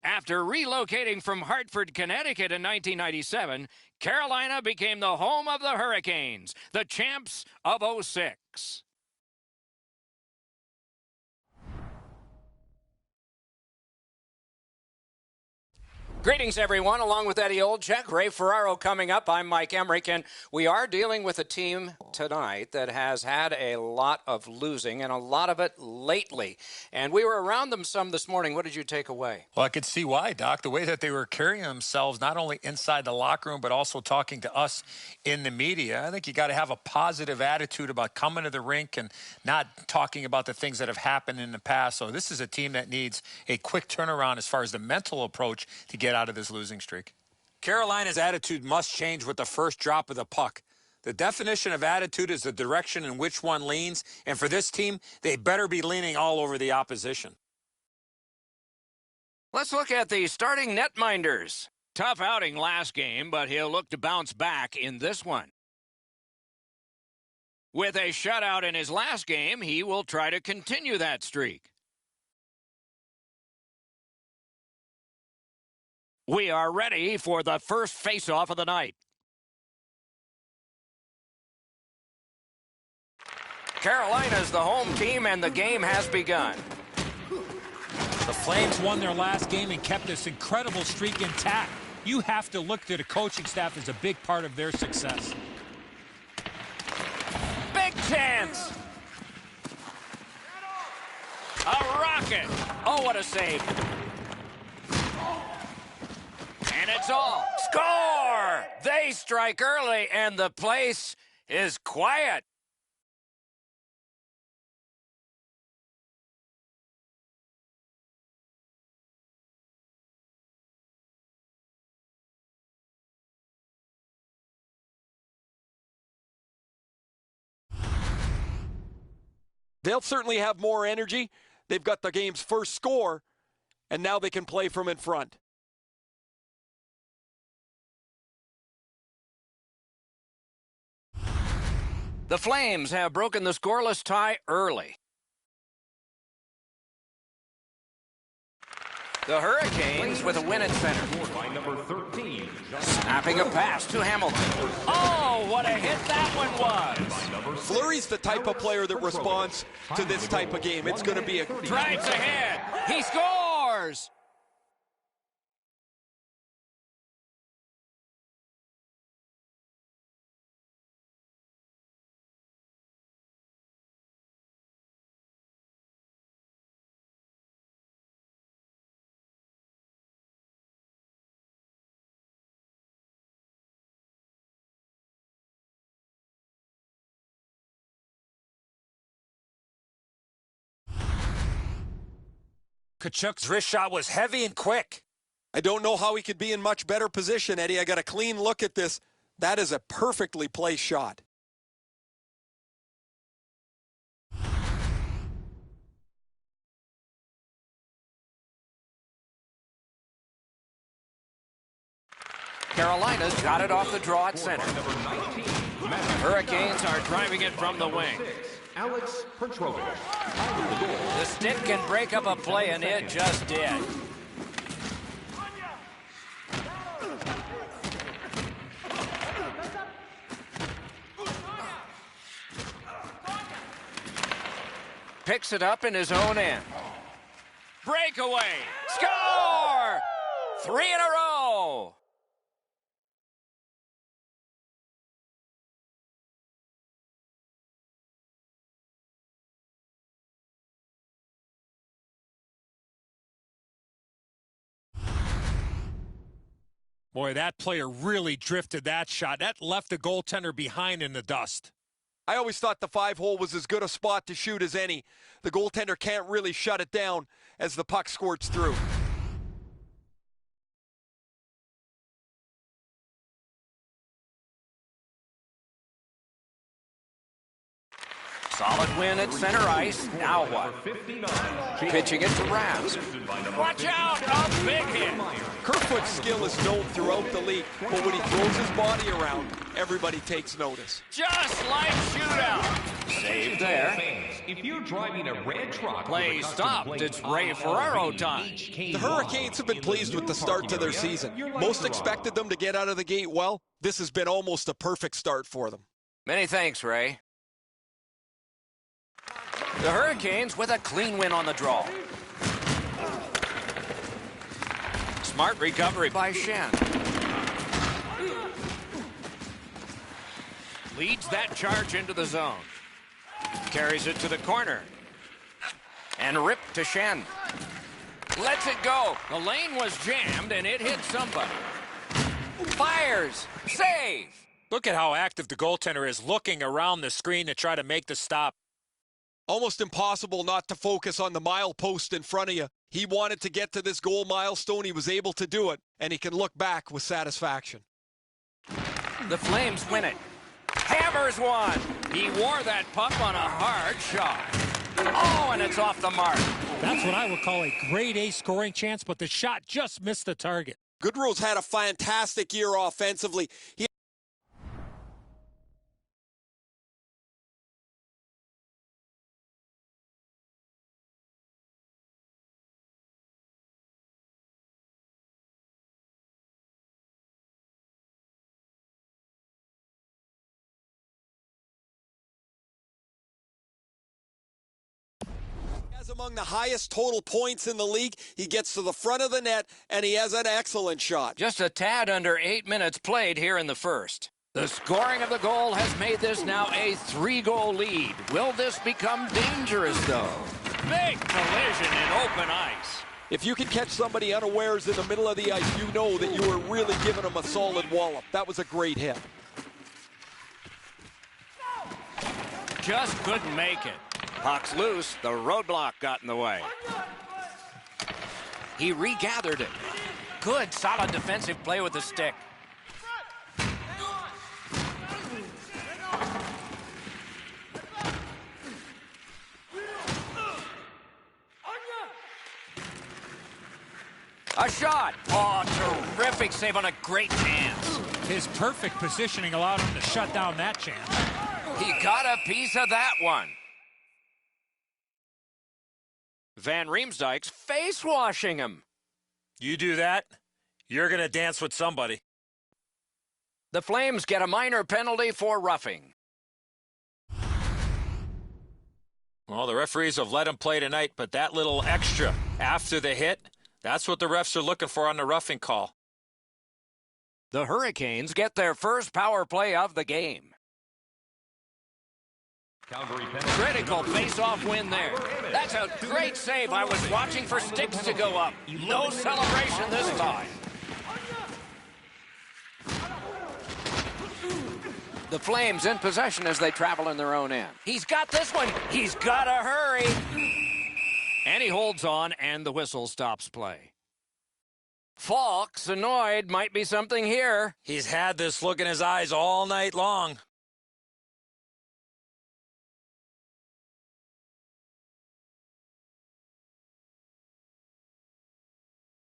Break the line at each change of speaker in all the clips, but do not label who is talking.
After relocating from Hartford, Connecticut in 1997, Carolina became the home of the Hurricanes, the champs of '06. Greetings, everyone. Along with Eddie Olczyk, Ray Ferraro coming up. I'm Mike Emmerich, and we are dealing with a team tonight that has had a lot of losing, and a lot of it lately. And we were around them some this morning. What did you take away?
Well, I could see why, Doc. The way that they were carrying themselves, not only inside the locker room, but also talking to us in the media. I think you got to have a positive attitude about coming to the rink and not talking about the things that have happened in the past. So this is a team that needs a quick turnaround as far as the mental approach to get out of this losing streak.
Carolina's attitude must change with the first drop of the puck. The definition of attitude is the direction in which one leans, and for this team, they better be leaning all over the opposition.
Let's look at the starting netminders. Tough outing last game, but he'll look to bounce back in this one. With a shutout in his last game, he will try to continue that streak. We are ready for the first face-off of the night. Carolina's the home team, and the game has begun.
The Flames won their last game and kept this incredible streak intact. You have to look to the coaching staff as a big part of their success.
Big chance! A rocket! Oh, what a save! And it's all. Score! They strike early, and the place is quiet.
They'll certainly have more energy. They've got the game's first score, and now they can play from in front.
The Flames have broken the scoreless tie early. The Hurricanes with a win at center. Snapping a pass to Hamilton. Oh, what a hit that one was!
Fleury's the type of player that responds to this type of game. It's going to be a...
Drives ahead. He scores!
Kachuk's wrist shot was heavy and quick.
I don't know how he could be in much better position, Eddie. I got a clean look at this. That is a perfectly placed shot.
Carolina's got it off the draw at center. Hurricanes are driving it from the wing. The stick can break up a play, and it just did. Picks it up in his own end. Breakaway! Score! 3 in a row!
Boy, that player really drifted that shot. That left the goaltender behind in the dust.
I always thought the 5-hole was as good a spot to shoot as any. The goaltender can't really shut it down as the puck squirts through.
Solid win at center ice. Now what? Pitching it to Rask. Watch out! A big hit.
Kerfoot's skill is known throughout the league, but when he throws his body around, everybody takes notice.
Just like shootout. Save there.
If you're driving a red truck,
Play stopped. It's Ray Ferraro time.
The Hurricanes have been pleased with the start to their season. Most expected them to get out of the gate well. This has been almost a perfect start for them.
Many thanks, Ray. The Hurricanes with a clean win on the draw. Smart recovery by Shen. Leads that charge into the zone. Carries it to the corner. And ripped to Shen. Lets it go. The lane was jammed and it hit somebody. Fires. Save.
Look at how active the goaltender is looking around the screen to try to make the stop.
Almost impossible not to focus on the milepost in front of you. He wanted to get to this goal milestone. He was able to do it, and he can look back with satisfaction.
The Flames win it. Hammers one. He wore that puck on a hard shot. Oh, and it's off the mark.
That's what I would call a grade A scoring chance, but the shot just missed the target.
Goodrow's had a fantastic year offensively. Among the highest total points in the league. He gets to the front of the net, and he has an excellent shot.
Just a tad under 8 minutes played here in the first. The scoring of the goal has made this now a 3-goal lead. Will this become dangerous, though? Big collision in open ice.
If you can catch somebody unawares in the middle of the ice, you know that you are really giving them a solid wallop. That was a great hit.
Just couldn't make it. Puck's loose. The roadblock got in the way. He regathered it. Good, solid defensive play with the stick. A shot. Oh, terrific save on a great chance.
His perfect positioning allowed him to shut down that chance.
He got a piece of that one. Van Riemsdyk's face-washing him.
You do that, you're going to dance with somebody.
The Flames get a minor penalty for roughing.
Well, the referees have let him play tonight, but that little extra after the hit, that's what the refs are looking for on the roughing call.
The Hurricanes get their first power play of the game. Critical face-off win there. That's a great save. I was watching for sticks to go up. No celebration this time. The Flames in possession as they travel in their own end. He's got this one. He's got to hurry. And he holds on, and the whistle stops play. Falk's annoyed. Might be something here.
He's had this look in his eyes all night long.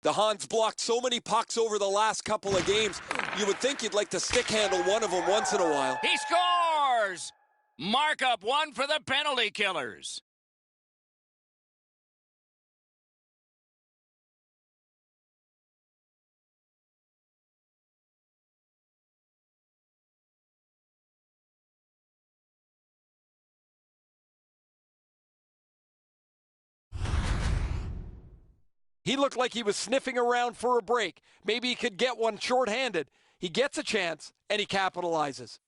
The Hans blocked so many pucks over the last couple of games, you would think you'd like to stick handle one of them once in a while.
He scores! Mark up one for the penalty killers.
He looked like he was sniffing around for a break. Maybe he could get one shorthanded. He gets a chance, and he capitalizes.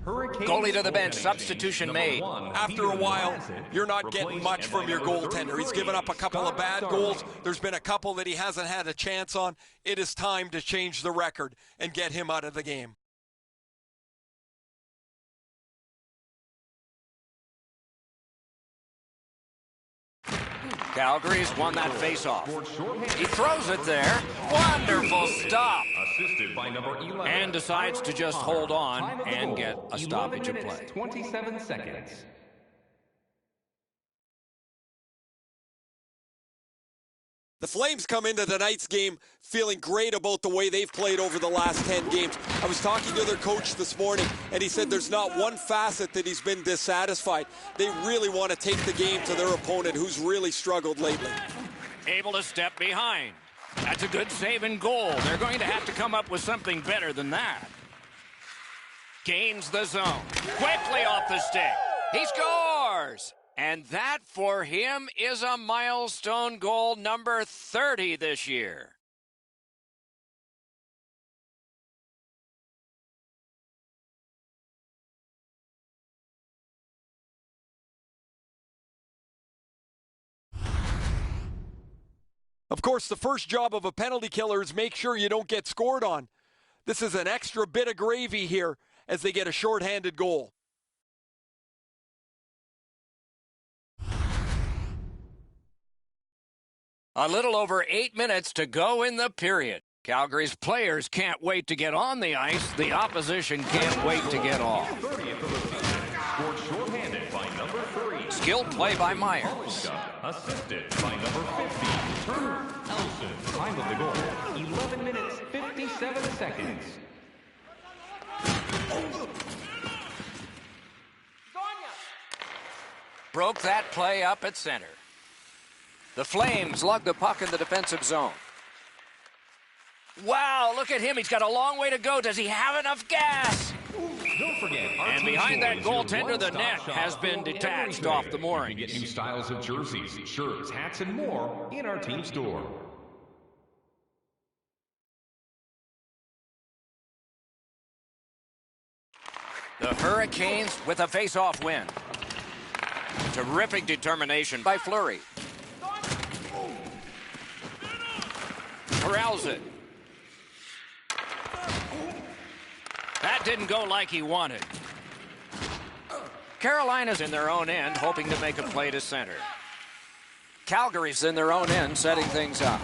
Goalie to the bench, substitution made.
After a while, you're not getting much from your goaltender. He's given up a couple of bad goals. There's been a couple that he hasn't had a chance on. It is time to change the record and get him out of the game.
Calgary's won that faceoff. He throws it there. Wonderful stop.
assisted by number 11.
And decides to just hold on and get a stoppage of play.
27 seconds.
The Flames come into tonight's game feeling great about the way they've played over the last 10 games. I was talking to their coach this morning, and he said there's not one facet that he's been dissatisfied. They really want to take the game to their opponent, who's really struggled lately.
Able to step behind. That's a good save and goal. They're going to have to come up with something better than that. Gains the zone. Quickly off the stick. He scores! And that, for him, is a milestone goal number 30 this year.
Of course, the first job of a penalty killer is make sure you don't get scored on. This is an extra bit of gravy here as they get a shorthanded goal.
A little over 8 minutes to go in the period. Calgary's players can't wait to get on the ice. The opposition can't wait to get off.
Scored shorthanded by number 3.
Skilled play by Myers.
Assisted by number 50. Turner Ellison. Time of the goal, 11 minutes, 57 seconds.
Broke that play up at center. The Flames lug the puck in the defensive zone. Wow, look at him. He's got a long way to go. Does he have enough gas?
Don't forget,
And behind that goaltender, the net has been detached off the moorings.
You can get new styles of jerseys, shirts, hats, and more in our team store.
The Hurricanes with a face-off win. Terrific determination by Fleury. Corrals it. That didn't go like he wanted. Carolina's in their own end, hoping to make a play to center. Calgary's in their own end, setting things up.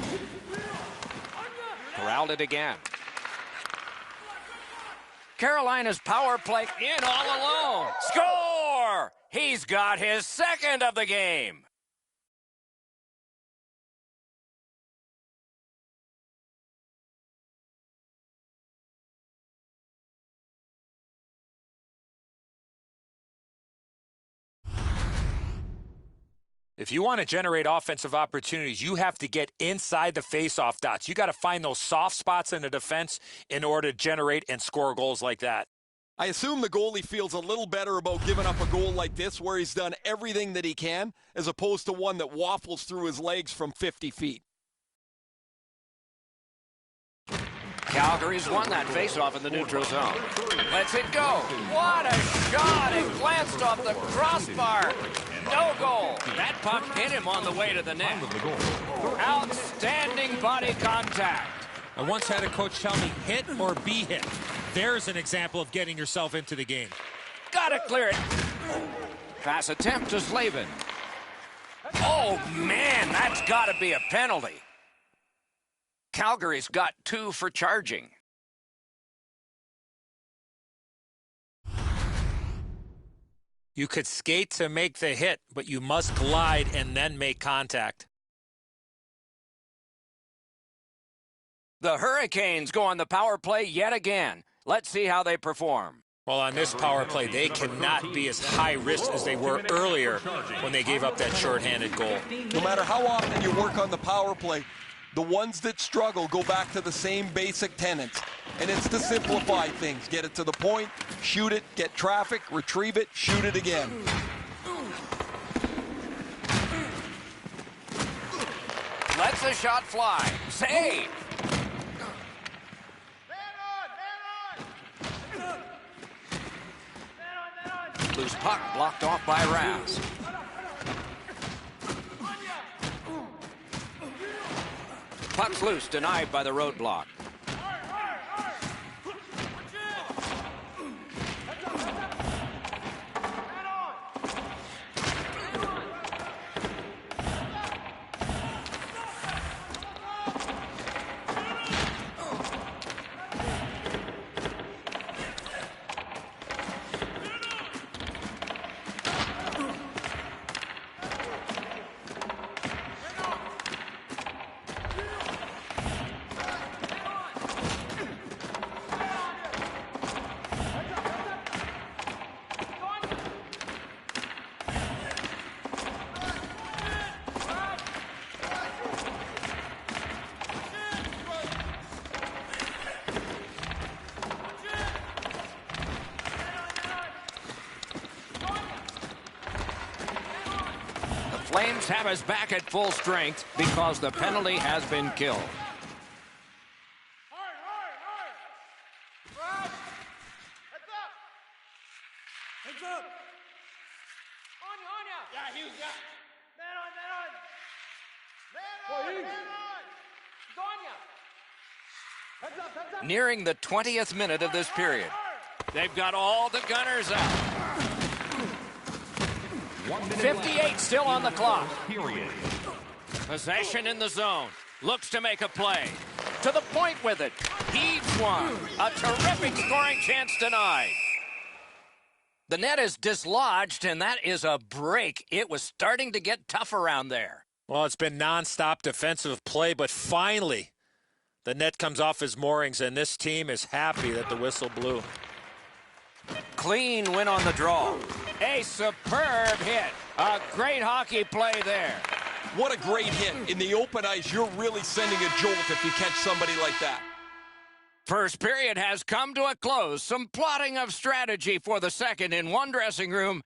Corralled it again. Carolina's power play in all alone. Score! He's got his second of the game.
If you want to generate offensive opportunities, you have to get inside the faceoff dots. You got to find those soft spots in the defense in order to generate and score goals like that.
I assume the goalie feels a little better about giving up a goal like this where he's done everything that he can as opposed to one that waffles through his legs from 50 feet.
Calgary's won that faceoff in the neutral zone. Lets it go. What a shot! It glanced off the crossbar. No goal. That puck hit him on the way to the net. Outstanding body contact.
I once had a coach tell me, hit or be hit. There's an example of getting yourself into the game.
Gotta clear it. Pass attempt to Slavin. Oh, man, that's gotta be a penalty. Calgary's got 2 for charging.
You could skate to make the hit, but you must glide and then make contact.
The Hurricanes go on the power play yet again. Let's see how they perform.
Well, on this power play, they cannot be as high risk as they were earlier when they gave up that shorthanded goal.
No matter how often you work on the power play, the ones that struggle go back to the same basic tenets. And it's to simplify things. Get it to the point, shoot it, get traffic, retrieve it, shoot it again.
Lets the shot fly. Save! Loose puck blocked off by Raz. Puck's loose, denied by the roadblock. Flames have us back at full strength because the penalty has been killed. Nearing the 20th minute of this period. They've got all the gunners out. 58 still on the clock. Possession in the zone. Looks to make a play. To the point with it. Heaves one. A terrific scoring chance denied. The net is dislodged, and that is a break. It was starting to get tough around there.
Well, it's been nonstop defensive play, but finally the net comes off his moorings, and this team is happy that the whistle blew.
Clean win on the draw. A superb hit. A great hockey play there.
What a great hit. In the open ice, you're really sending a jolt if you catch somebody like that.
First period has come to a close. Some plotting of strategy for the second in one dressing room,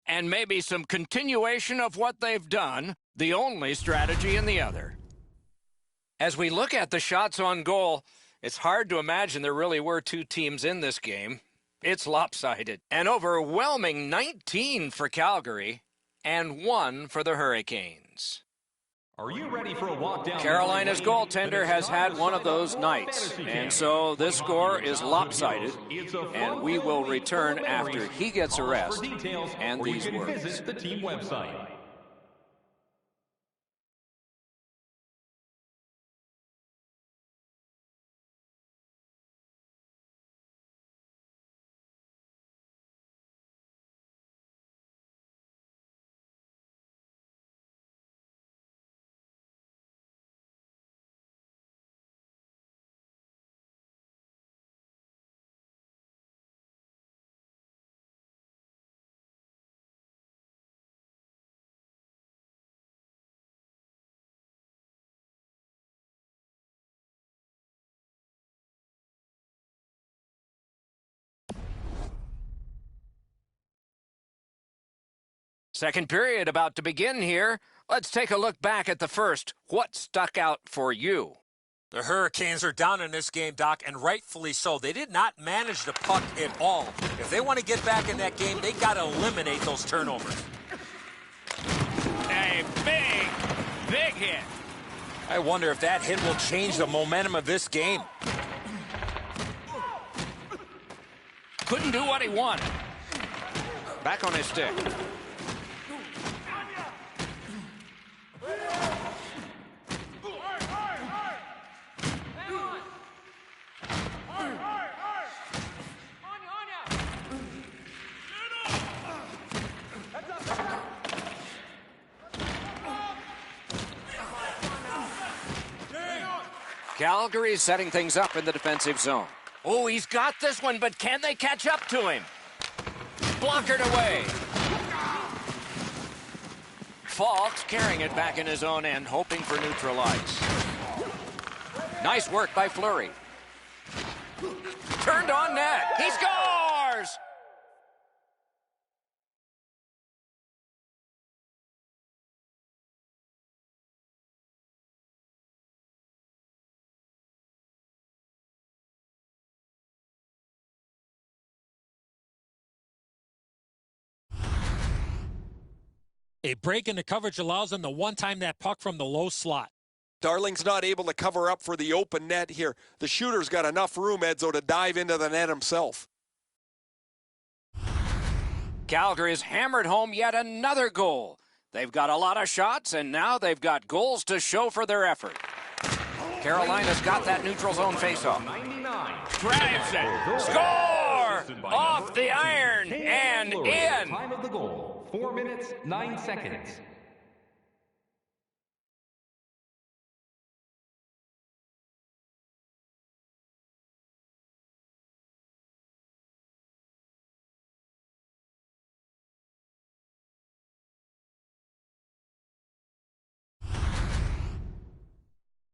and maybe some continuation of what they've done, the only strategy in the other. As we look at the shots on goal, it's hard to imagine there really were two teams in this game. It's lopsided. An overwhelming 19 for Calgary and 1 for the Hurricanes.
Are you ready for a walk down?
Carolina's goaltender has had one of those nights, and so this score is lopsided, and we will return after he gets a rest and these words.
Visit the team website.
Second period about to begin here. Let's take a look back at the first. What stuck out for you?
The Hurricanes are down in this game, Doc, and rightfully so. They did not manage the puck at all. If they want to get back in that game, they got to eliminate those turnovers.
A big hit.
I wonder if that hit will change the momentum of this game.
Couldn't do what he wanted. Back on his stick. Calgary is setting things up in the defensive zone. Oh, he's got this one, but can they catch up to him? Blockered away. Falk's carrying it back in his own end, hoping for neutral ice. Nice work by Fleury. Turned on net. He scores!
A break in the coverage allows them to one-time that puck from the low slot.
Darling's not able to cover up for the open net here. The shooter's got enough room, Edzo, to dive into the net himself.
Calgary's hammered home yet another goal. They've got a lot of shots, and now they've got goals to show for their effort. Carolina's got that neutral zone faceoff. Drives it. Score! Off the iron and in.
Time of the goal. 4 minutes, 9 seconds.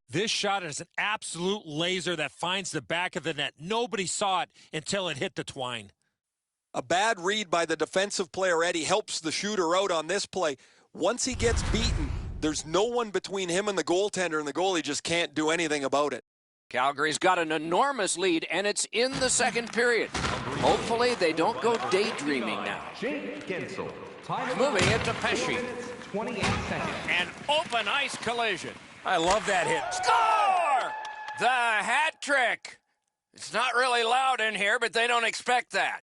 This shot is an absolute laser that finds the back of the net. Nobody saw it until it hit the twine.
A bad read by the defensive player, Eddie, helps the shooter out on this play. Once he gets beaten, there's no one between him and the goaltender, and the goalie just can't do anything about it.
Calgary's got an enormous lead, and it's in the second period. Hopefully they don't go daydreaming now. Moving it to Pesci.
28 seconds.
An open ice collision.
I love that hit.
Score! The hat trick. It's not really loud in here, but they don't expect that.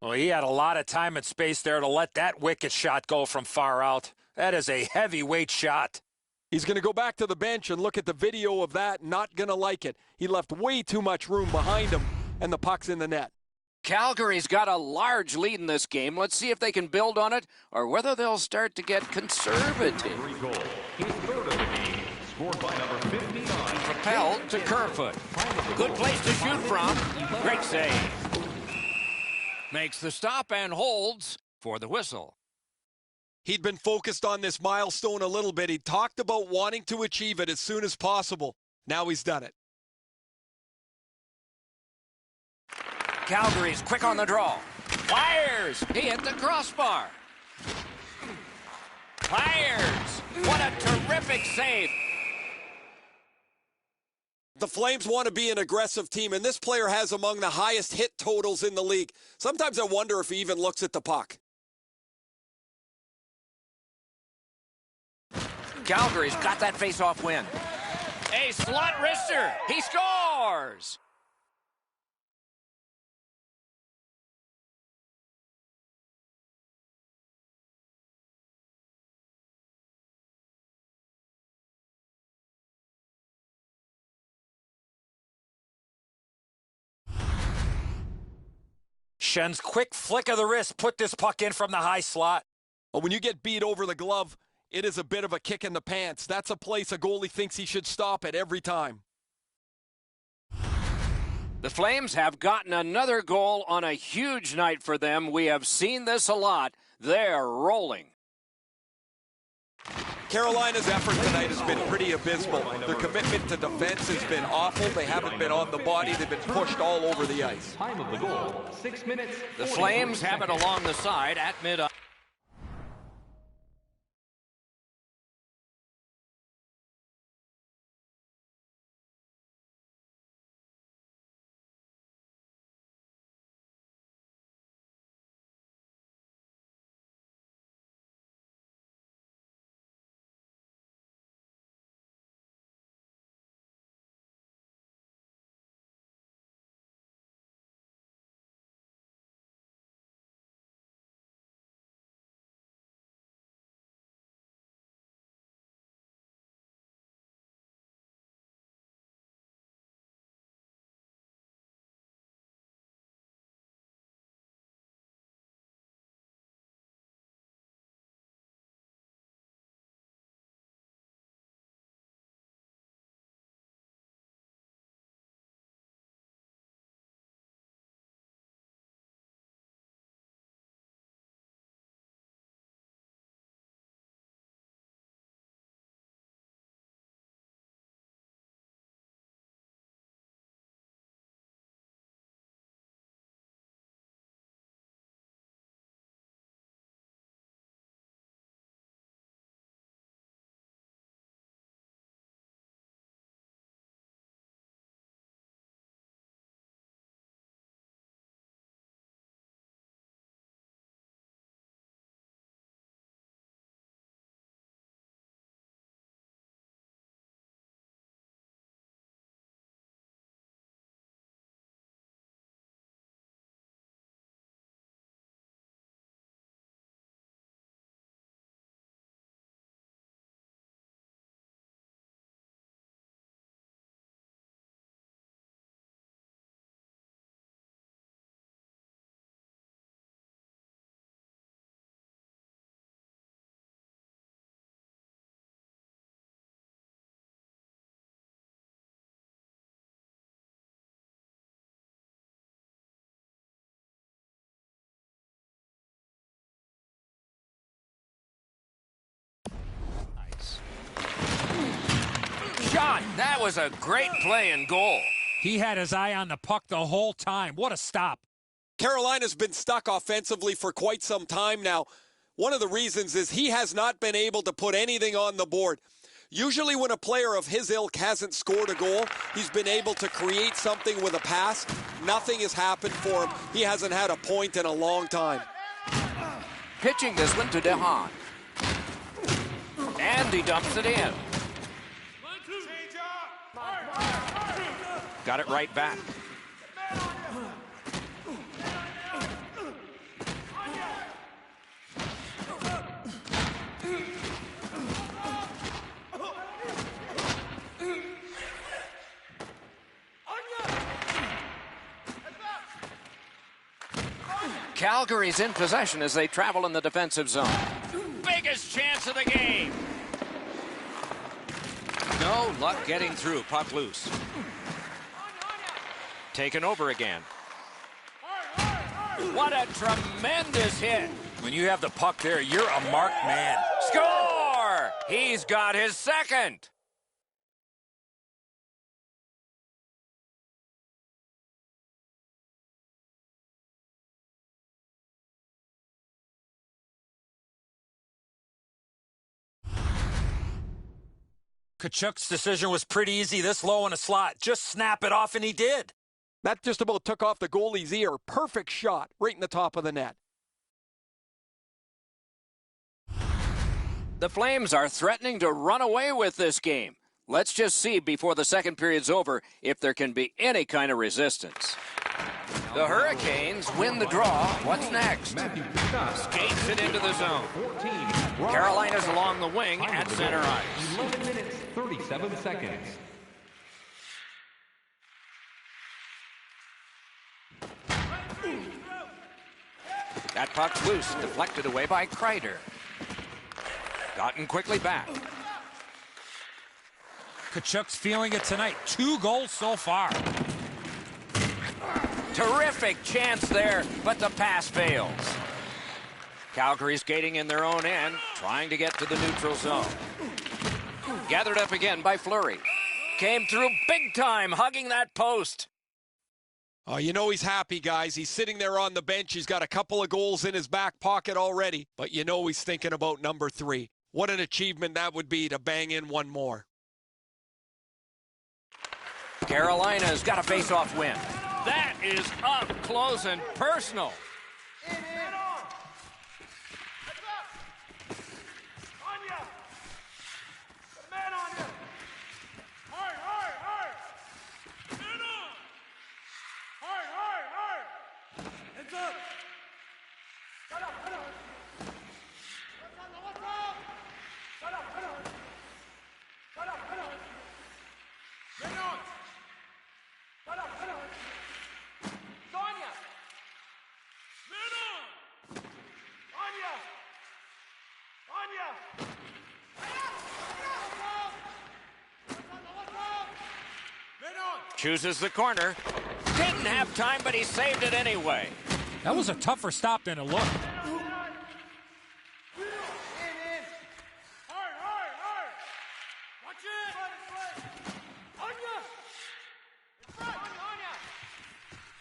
Well, he had a lot of time and space there to let that wicked shot go from far out. That is a heavyweight shot.
He's going to go back to the bench and look at the video of that. Not going to like it. He left way too much room behind him, and the puck's in the net.
Calgary's got a large lead in this game. Let's see if they can build on it or whether they'll start to get conservative.
Goal. His third of the game, scored by number 59.
Propelled to Kerfoot. Good place to shoot from. Great save. Makes the stop and holds for the whistle.
He'd been focused on this milestone a little bit. He talked about wanting to achieve it as soon as possible. Now he's done it.
Calgary's quick on the draw. Fires! He hit the crossbar. Fires! What a terrific save!
The Flames want to be an aggressive team, and this player has among the highest hit totals in the league. Sometimes I wonder if he even looks at the puck.
Calgary's got that face-off win. A slot wrister. He scores!
Schen's quick flick of the wrist put this puck in from the high slot.
Well, when you get beat over the glove, it is a bit of a kick in the pants. That's a place a goalie thinks he should stop at every time.
The Flames have gotten another goal on a huge night for them. We have seen this a lot. They're rolling.
Carolina's effort tonight has been pretty abysmal. Their commitment to defense has been awful. They haven't been on the body. They've been pushed all over the ice.
Time of the goal, 6 minutes.
The Flames have it along the side at mid-ice.
on.
That was a great play and goal.
He had his eye on the puck the whole time. What a stop.
Carolina's been stuck offensively for quite some time now. One of the reasons is he has not been able to put anything on the board. Usually when a player of his ilk hasn't scored a goal, he's been able to create something with a pass. Nothing has happened for him. He hasn't had a point in a long time.
Pitching this one to DeHaan. And he dumps it in. Got it right back. Calgary's in possession as they travel in the defensive zone. Biggest chance of the game. No luck getting through. Puck loose. Taken over again. What a tremendous hit.
When you have the puck there, you're a marked man.
Score! He's got his second.
Tkachuk's decision was pretty easy this low in a slot. Just snap it off, and he did.
That just about took off the goalie's ear. Perfect shot right in the top of the net.
The Flames are threatening to run away with this game. Let's just see before the second period's over if there can be any kind of resistance. The Hurricanes win the draw. What's next? Skates it into the zone. Carolina's along the wing at center ice.
11 minutes, 37 seconds.
That puck's loose, deflected away by Kreider. Gotten quickly back.
Tkachuk's feeling it tonight. 2 goals so far.
Terrific chance there, but the pass fails. Calgary skating in their own end, trying to get to the neutral zone. Gathered up again by Fleury. Came through big time, hugging that post.
Oh, you know he's happy, guys. He's sitting there on the bench. He's got a couple of goals in his back pocket already, but you know he's thinking about number 3. What an achievement that would be to bang in one more.
Carolina's got a face-off win. That is up close and personal. Chooses the corner. Didn't have time, but he saved it anyway.
That was a tougher stop than it looked.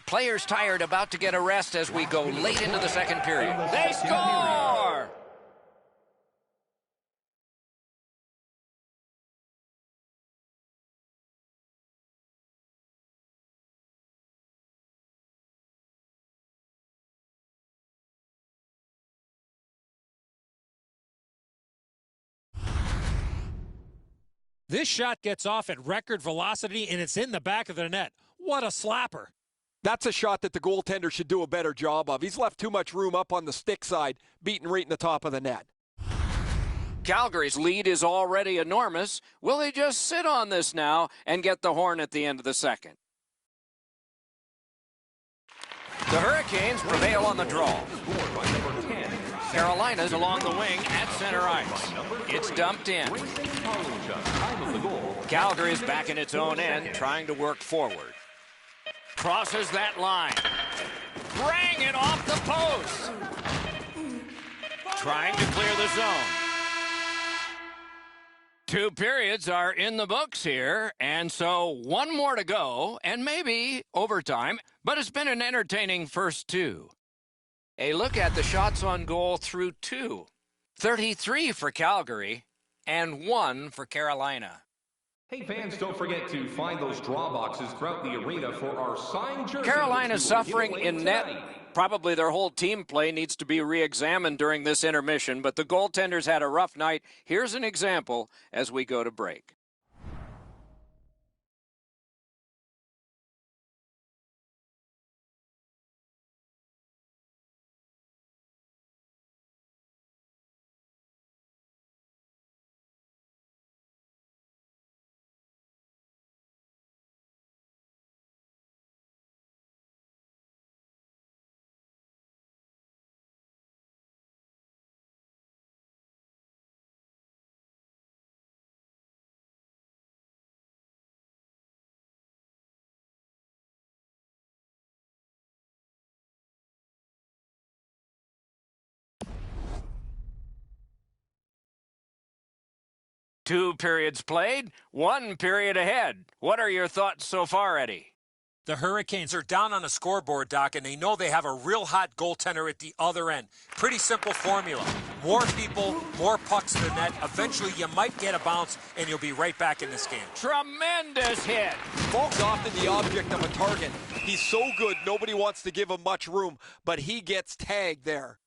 Players tired, about to get a rest as we go late into the second period. They score!
This shot gets off at record velocity, and it's in the back of the net. What a slapper.
That's a shot that the goaltender should do a better job of. He's left too much room up on the stick side, beaten right in the top of the net.
Calgary's lead is already enormous. Will they just sit on this now and get the horn at the end of the second? The Hurricanes prevail on the draw. Carolina's along the wing at center ice. It's dumped in. Calgary's back in its own end, trying to work forward. Crosses that line. Rang it off the post. Trying to clear the zone. 2 periods are in the books here, and so one more to go, and maybe overtime, but it's been an entertaining first 2. A look at the shots on goal through 2. 33 for Calgary, and 1 for Carolina.
Hey fans, don't forget to find those draw boxes throughout the arena for our signed jerseys.
Carolina
which we will
suffering
give away
in net.
tonight.
Probably their whole team play needs to be re-examined during this intermission, but the goaltenders had a rough night. Here's an example as we go to break. Two periods played, 1 period ahead. What are your thoughts so far, Eddie?
The Hurricanes are down on the scoreboard, Doc, and they know they have a real hot goaltender at the other end. Pretty simple formula. More people, more pucks in the net. Eventually, you might get a bounce, and you'll be right back in this game.
Tremendous hit.
Falk's often the object of a target. He's so good, nobody wants to give him much room, but he gets tagged there.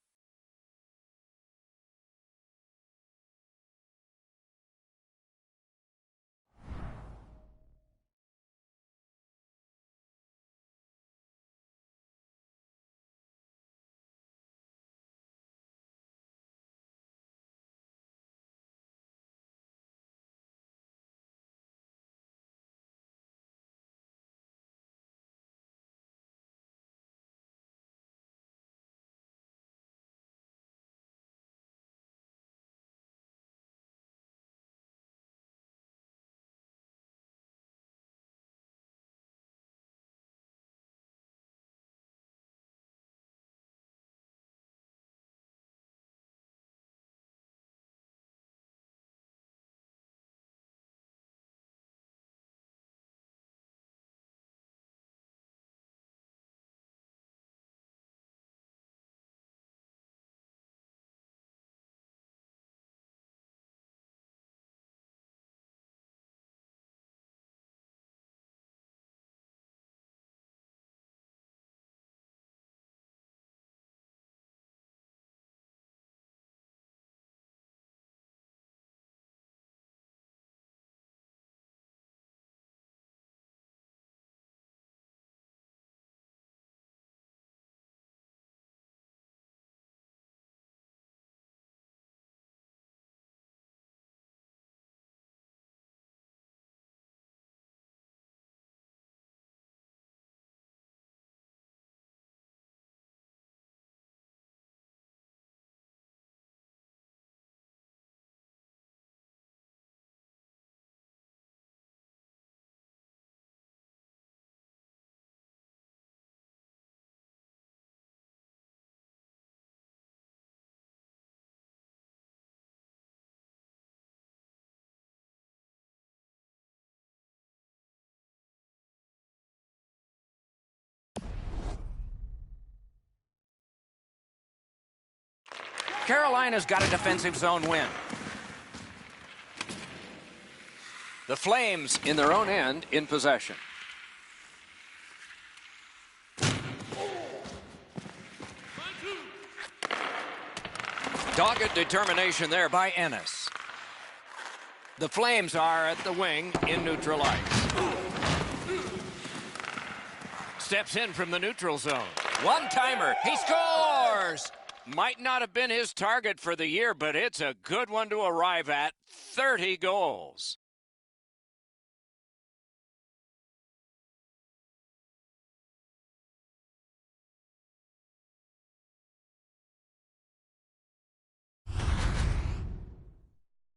Carolina's got a defensive zone win. The Flames in their own end in possession. Dogged determination there by Ennis. The Flames are at the wing in neutral ice. Steps in from the neutral zone. One-timer. He scores! Might not have been his target for the year, but it's a good one to arrive at. 30 goals.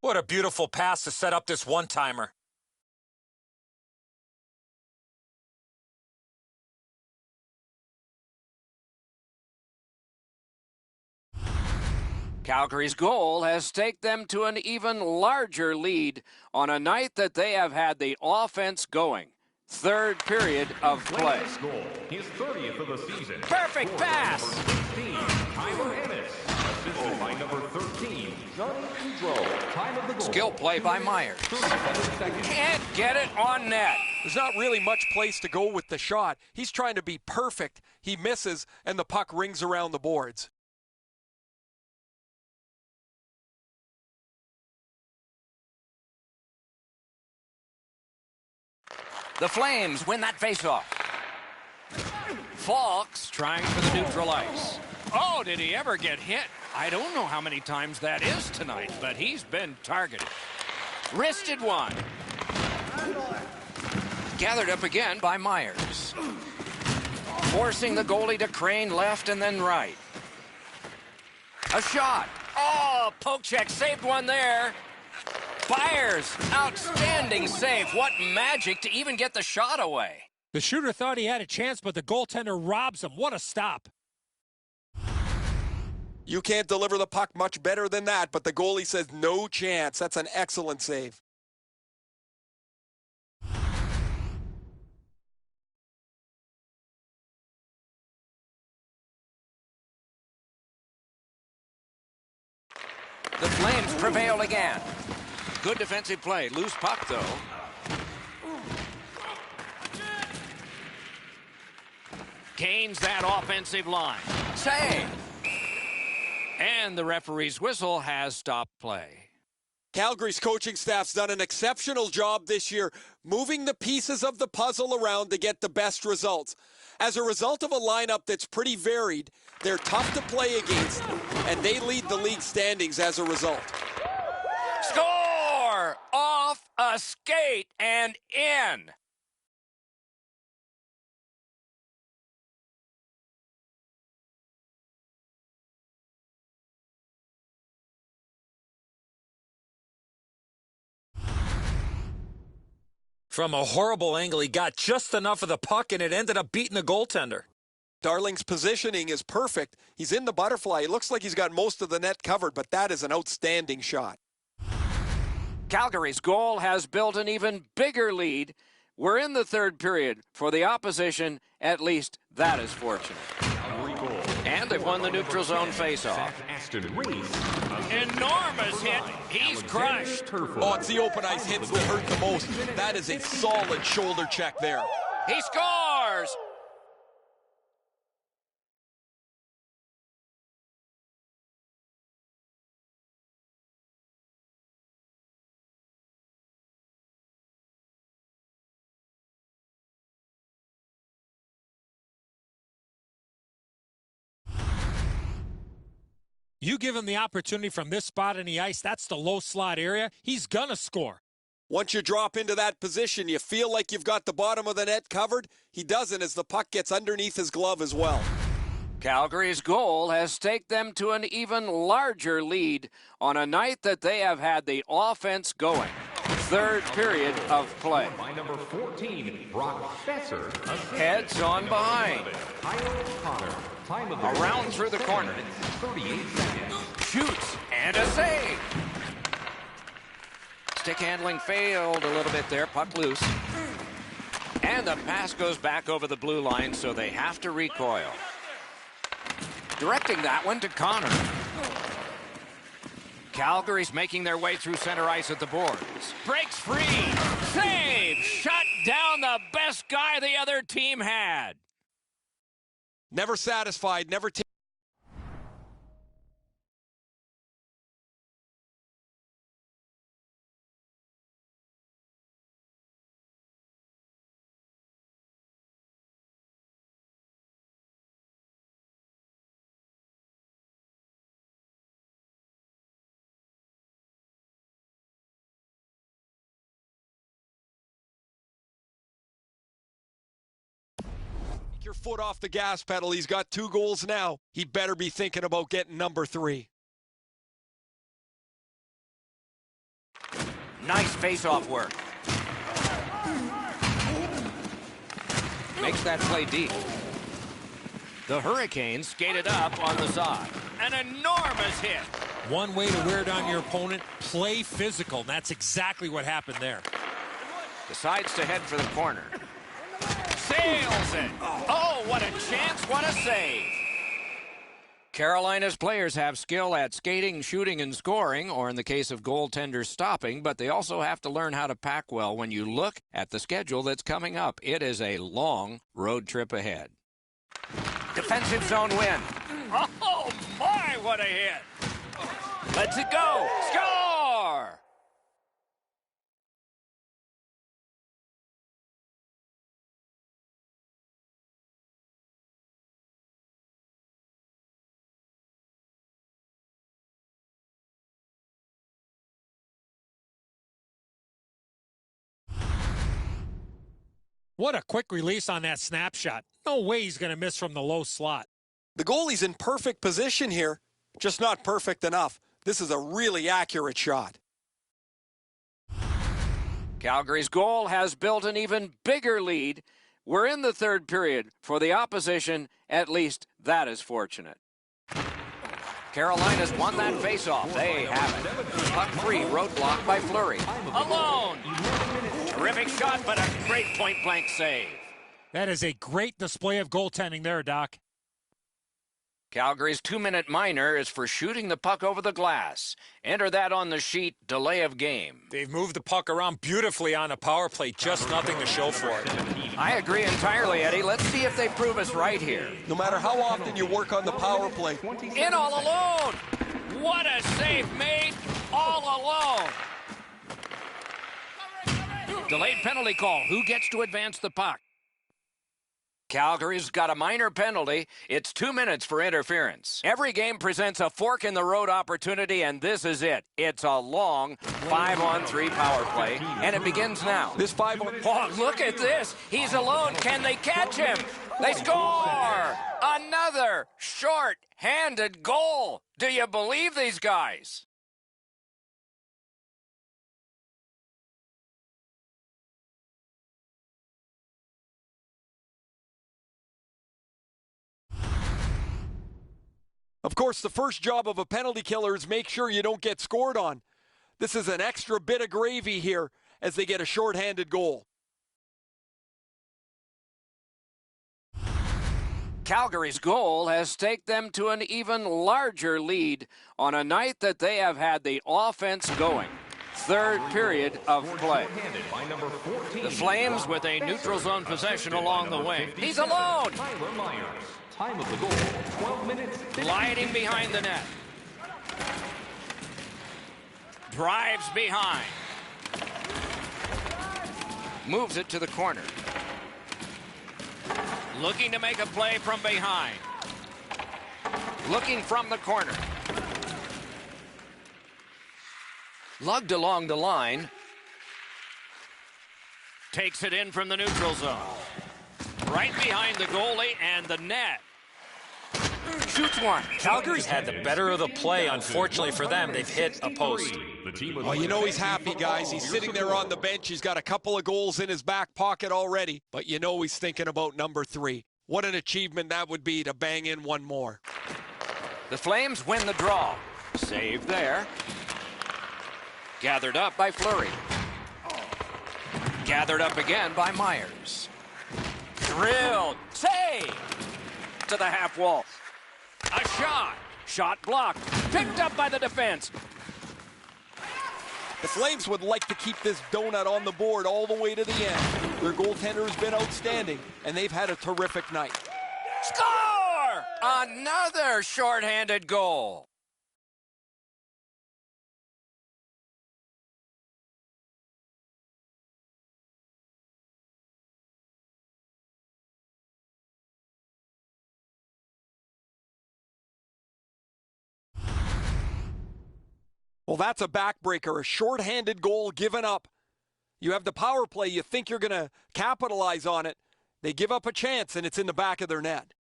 What a beautiful pass to set up this one-timer.
Calgary's goal has taken them to an even larger lead on a night that they have had the offense going. Third period of play.
Goal, his 30th of the season.
Perfect pass.
Tyler Ennis. Assisted by number 13, Johnny Gaudreau. Time of the goal.
Skill play by Myers. Can't get it on net.
There's not really much place to go with the shot. He's trying to be perfect. He misses, and the puck rings around the boards.
The Flames win that faceoff. Falks trying for the neutral ice. Oh, did he ever get hit? I don't know how many times that is tonight, but he's been targeted. Wristed one. Gathered up again by Myers. Forcing the goalie to crane left and then right. A shot. Oh, poke check saved one there. Byers, outstanding save. What magic to even get the shot away.
The shooter thought he had a chance, but the goaltender robs him. What a stop.
You can't deliver the puck much better than that, but the goalie says no chance. That's an excellent save.
The Flames prevail again. Good defensive play. Loose puck, though. Gains that offensive line. Save. And the referee's whistle has stopped play.
Calgary's coaching staff's done an exceptional job this year, moving the pieces of the puzzle around to get the best results. As a result of a lineup that's pretty varied, they're tough to play against, and they lead the league standings as a result.
Score! Off a skate and in.
From a horrible angle, he got just enough of the puck, and it ended up beating the goaltender.
Darling's positioning is perfect. He's in the butterfly. It looks like he's got most of the net covered, but that is an outstanding shot.
Calgary's goal has built an even bigger lead. We're in the third period. For the opposition, at least that is fortunate. And they've won the neutral zone faceoff. Enormous hit. He's crushed.
Oh, it's the open ice hits that hurt the most. That is a solid shoulder check there.
He scores!
You give him the opportunity from this spot in the ice, that's the low slot area, he's gonna score.
Once you drop into that position, you feel like you've got the bottom of the net covered. He doesn't as the puck gets underneath his glove as well.
Calgary's goal has taken them to an even larger lead on a night that they have had the offense going. Third period of play.
By number 14, Brock Besser.
Heads on behind.
Around
through the corner.
38 seconds.
Shoots and a save. Stick handling failed a little bit there. Puck loose. And the pass goes back over the blue line, so they have to recoil. Directing that one to Connor. Calgary's making their way through center ice at the boards. Breaks free. Save. Shut down the best guy the other team had.
Never satisfied, never taken. Your foot off the gas pedal. He's got 2 goals now. He better be thinking about getting number 3.
Nice face-off work. Makes that play deep. The Hurricanes skated up on the side. An enormous hit.
One way to wear down your opponent, play physical. And that's exactly what happened there.
Decides to head for the corner. Sails it. Oh, what a chance, what a save. Carolina's players have skill at skating, shooting, and scoring, or in the case of goaltenders, stopping, but they also have to learn how to pack well. When you look at the schedule that's coming up, it is a long road trip ahead. Defensive zone win. Oh, my, what a hit. Let's it go. Score!
What a quick release on that snapshot. No way he's going to miss from the low slot.
The goalie's in perfect position here, just not perfect enough. This is a really accurate shot.
Calgary's goal has built an even bigger lead. We're in the third period. For the opposition, at least that is fortunate. Carolina's won that faceoff. They have it. Puck free, roadblock by Fleury. Alone! Terrific shot, but a great point-blank save.
That is a great display of goaltending there, Doc.
Calgary's 2-minute minor is for shooting the puck over the glass. Enter that on the sheet, delay of game.
They've moved the puck around beautifully on a power play, just nothing to show for it.
I agree entirely, Eddie. Let's see if they prove us right here.
No matter how often you work on the power play.
In all alone! What a save made all alone! Delayed penalty call. Who gets to advance the puck? Calgary's got a minor penalty. It's 2 minutes for interference. Every game presents a fork-in-the-road opportunity, and this is it. It's a long 5-on-3 power play, and it begins now.
This 5-on...
Oh, look at this. He's alone. Can they catch him? They score! Another short-handed goal. Do you believe these guys?
Of course, the first job of a penalty killer is make sure you don't get scored on. This is an extra bit of gravy here as they get a shorthanded goal.
Calgary's goal has staked them to an even larger lead on a night that they have had the offense going. Third period of play. The Flames with a neutral zone possession along the wing. He's alone!
Time of the goal, 12 minutes.
Gliding behind the net. Drives behind. Moves it to the corner. Looking to make a play from behind. Looking from the corner. Lugged along the line. Takes it in from the neutral zone. Right behind the goalie and the net. Shoots one.
Calgary's had the better of the play. Unfortunately for them, they've hit a post.
Well, you know he's happy, guys. He's sitting there on the bench. He's got a couple of goals in his back pocket already. But you know he's thinking about number 3. What an achievement that would be to bang in one more.
The Flames win the draw. Save there. Gathered up by Fleury. Gathered up again by Myers. Drilled. Save! To the half wall. A shot. Shot blocked. Picked up by the defense.
The Flames would like to keep this donut on the board all the way to the end. Their goaltender has been outstanding, and they've had a terrific night.
Score! Another shorthanded goal.
Well, that's a backbreaker, a shorthanded goal given up. You have the power play, you think you're going to capitalize on it. They give up a chance, and it's in the back of their net.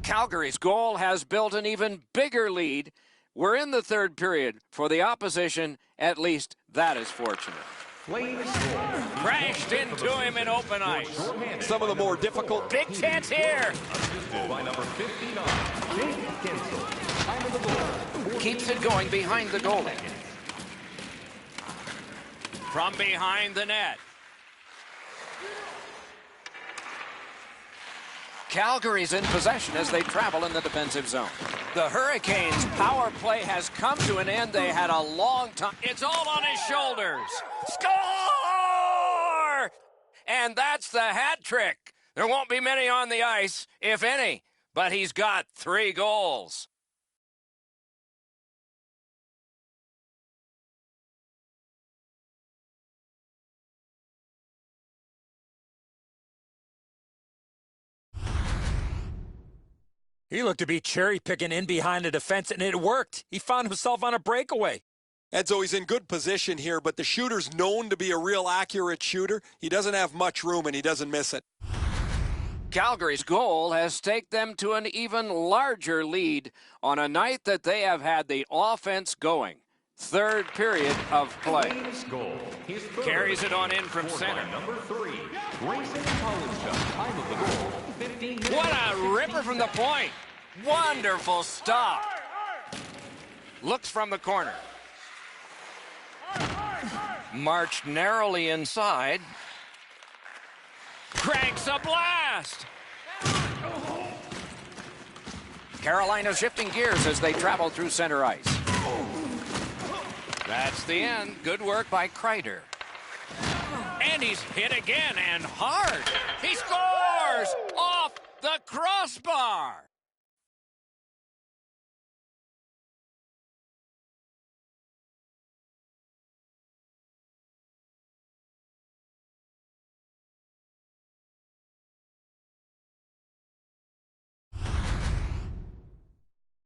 Calgary's goal has built an even bigger lead. We're in the third period. For the opposition, at least that is fortunate. Crashed into him in open ice.
Some of the more difficult.
Big chance here.
By number 59. Time of the goal.
Keeps it going behind the goalie. From behind the net. Calgary's in possession as they travel in the defensive zone. The Hurricanes' power play has come to an end. They had a long time. It's all on his shoulders. Score! And that's the hat trick. There won't be many on the ice, if any, but he's got 3 goals.
He looked to be cherry-picking in behind the defense, and it worked. He found himself on a breakaway.
Edzo, he's in good position here, but the shooter's known to be a real accurate shooter. He doesn't have much room, and he doesn't miss it.
Calgary's goal has taken them to an even larger lead on a night that they have had the offense going. Third period of play.
Goal. His third.
Carries it on in from
Scored
center.
by number 3, Grayson Polishchuk. Time of the goal, 15 minutes.
What a ripper from the point. Wonderful stop. Looks from the corner. Marched narrowly inside. Cranks a blast. Carolina shifting gears as they travel through center ice. That's the end. Good work by Kreider. And he's hit again, and hard. He scores off the crossbar.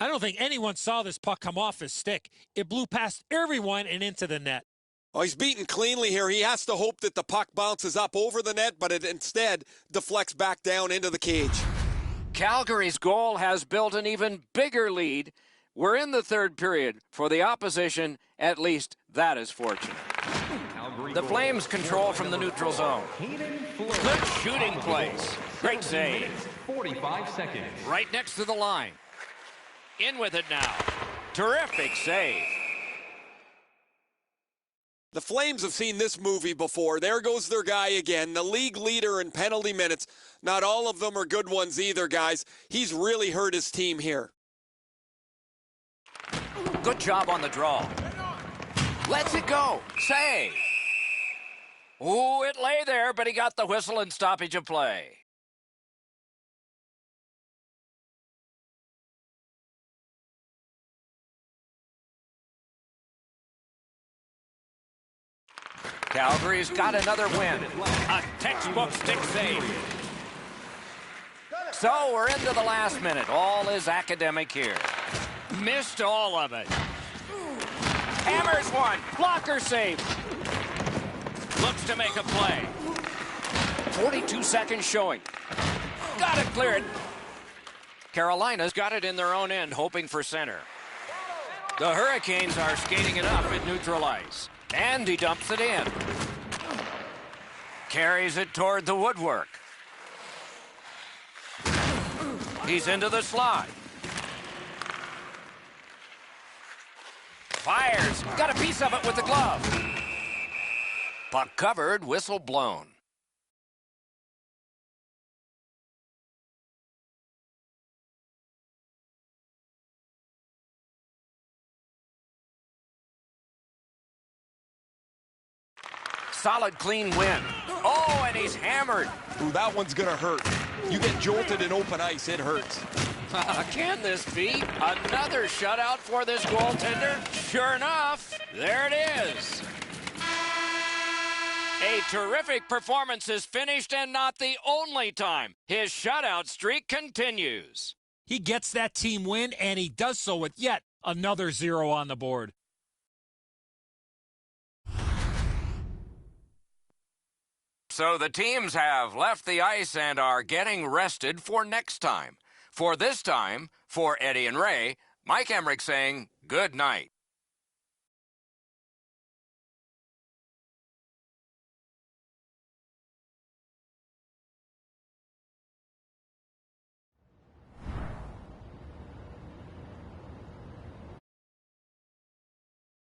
I don't think anyone saw this puck come off his stick. It blew past everyone and into the net.
Oh, he's beaten cleanly here. He has to hope that the puck bounces up over the net, but it instead deflects back down into the cage.
Calgary's goal has built an even bigger lead. We're in the third period. For the opposition, at least that is fortunate. The Flames control from the neutral zone. Good shooting place. Great save.
45 seconds.
Right next to the line. In with it now. Terrific save.
The Flames have seen this movie before. There goes their guy again, the league leader in penalty minutes. Not all of them are good ones either, guys. He's really hurt his team here.
Good job on the draw. Lets it go. Save. Ooh, it lay there, but he got the whistle and stoppage of play. Calgary's got another win. A textbook stick save. So we're into the last minute. All is academic here. Missed all of it. Hammers one. Blocker save. Looks to make a play. 42 seconds showing. Got it cleared. Carolina's got it in their own end, hoping for center. The Hurricanes are skating it up at neutral ice. And he dumps it in. Carries it toward the woodwork. He's into the slot. Fires. Got a piece of it with the glove. Puck covered, whistle blown. Solid, clean win. Oh, and he's hammered.
Ooh, that one's going to hurt. You get jolted in open ice, it hurts.
Can this be another shutout for this goaltender? Sure enough, there it is. A terrific performance is finished, and not the only time. His shutout streak continues.
He gets that team win, and he does so with yet another 0 on the board.
So the teams have left the ice and are getting rested for next time. For this time, for Eddie and Ray, Mike Emmerich saying good night.